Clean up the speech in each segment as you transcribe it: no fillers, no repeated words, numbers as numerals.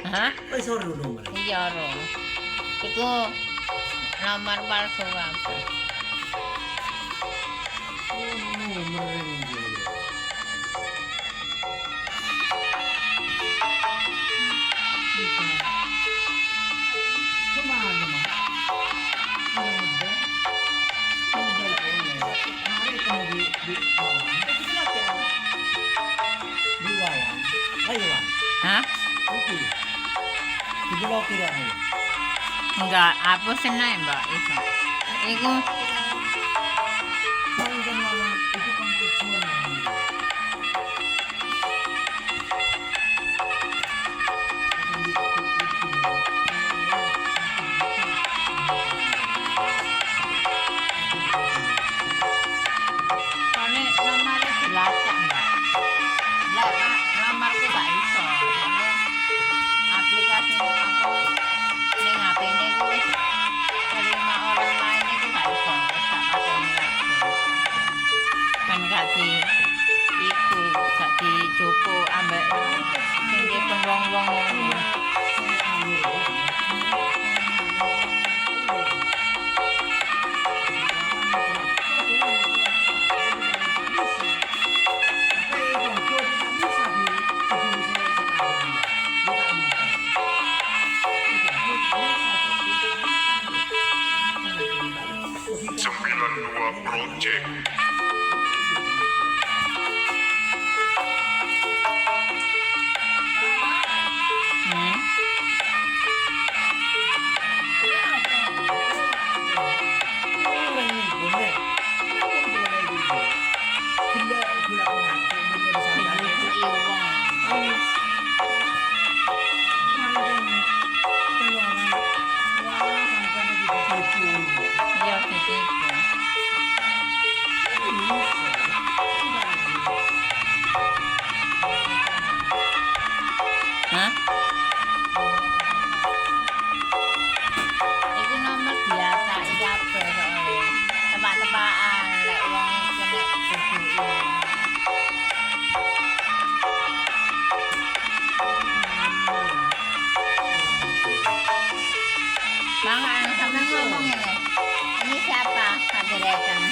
Hah? Wis ora nomor. Iya, Ro. Iku nomor palsu apa? Nomor ini. Hah? Diblokir ae. Enggak, hapusin aja, Mbak. Iku. Iku Kan lawan itu kan tujuan. soalnya nomornya dilacak, Mbak. Lah, Pak, nomorku gak iso. Soalnya aplikasi apa ning HP ini ku wis terima orang lain itu gak iso. Wis tak pateni lagi. Kan gak di iku, gak dicupuk ambek sing dipun wong-wong ngono. Project. Hmm. Dibutuhi wong. Iya ditipu. Hah? Iku nomor biasa iki kabeh soalnya. Tebak-tebakan lek wong kena dibutuhi. Bang, sampean ngomong ini. Ini siapa? Kadireken.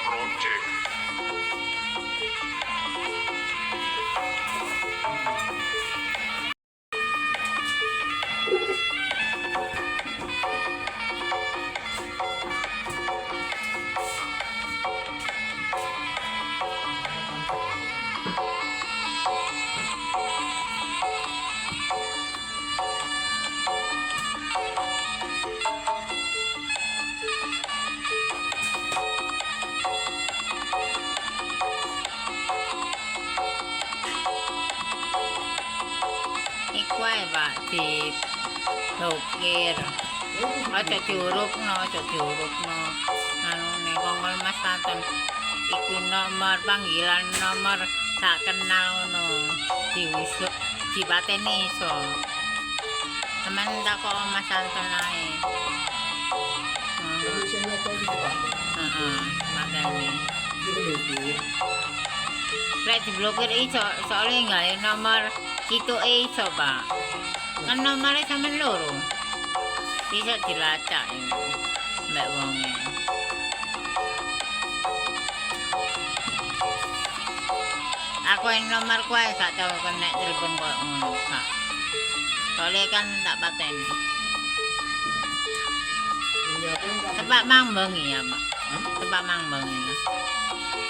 Project. Iku ae, Pak, diblokir. Aja diurupno. Anune kongkol Mas Tanton. Iku nomor panggilan nomor tak kenal ngono. Diusuk, dipateni iso. Temen takok Mas Tanton ae. Heeh, mateni. Lek diblokir iso, soalnya nggak nomor itu iso, Pak. Kan nomornya sampean loro. Bisa dilacak iku mbek wonge. Aku yang nomor kue gak tau kena telepon kok ngono kak. Soalnya kan tak pateni. Iya pun kan. Tepak mang bengi ya pak. Hah? Tepak mang bengi.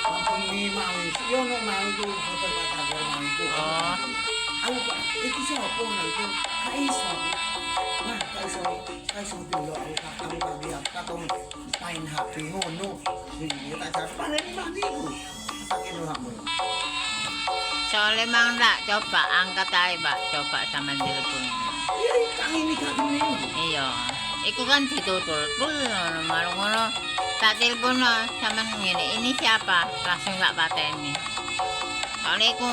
Kampung ni mau yo no mau itu hotel Batagor mau itu. Oh. Aku kok itu siapa nah itu kaiso. Nah kaiso dulu aku tak dia katong main HP ngono. Jadi tak japan ini mah niku. Tak kene hakmu. Soalnya mang tak coba angkat aja pak. Coba sama telepon. Iya kang ini kadung ini. Iya. Iku kan ditutul. Malu ngono. Tak telepon sama ngene. Ini siapa? Langsung tak pateni. Soalnya iku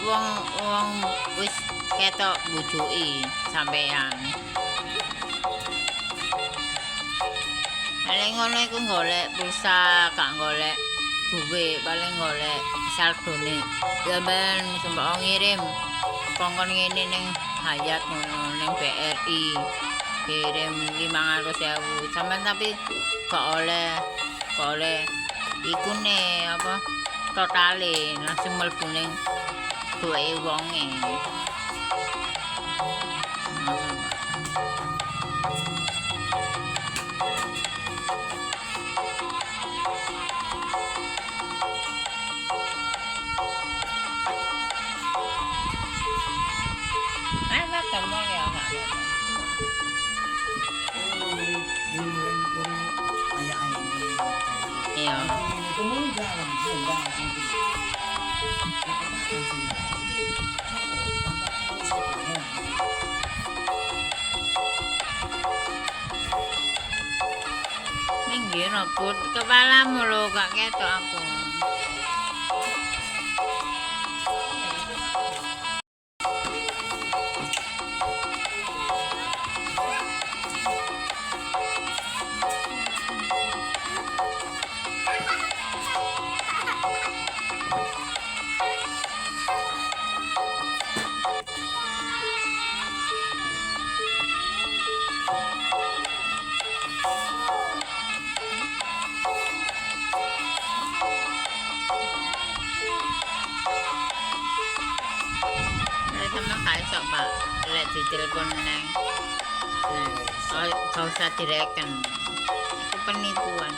wong wis ketok bujuki sampean. Paling ngono iku golek pulsa, gak golek duwe, paling golek saldone. Ya ben sembako ngirim kongkon ngene ning Hayat ngono ning BRI. Kirim 500.000 sampean tapi gak oleh iku ne apa totale langsung mlebu ning duwe wonge. Apa kamu ya Kak? Iya. Minggir put kepalamu lo gak ketok aku. Sama kayak sok pak, lihat di telepon neng, kau usah direken, itu penipuan.